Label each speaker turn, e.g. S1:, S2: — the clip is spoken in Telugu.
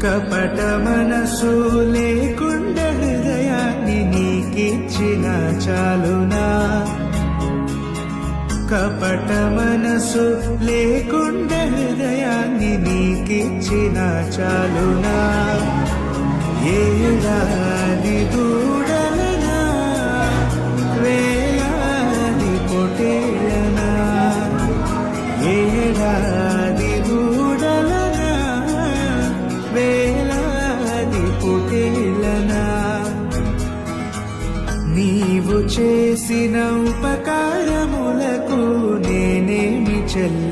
S1: కపట మనసు లేకుండా హృదయాన్ని నీకిచ్చిన చాలునా, కపట మనసు లేకుండా హృదయాన్ని నీకిచ్చిన చాలునా. ఏడాది దూడలనా వేలాది పొటేలనా, ఏడాది దూడలనా వేలాది పొటేలనా. నీవు చేసిన ఉపకారములకు నేనేమి చెల్లి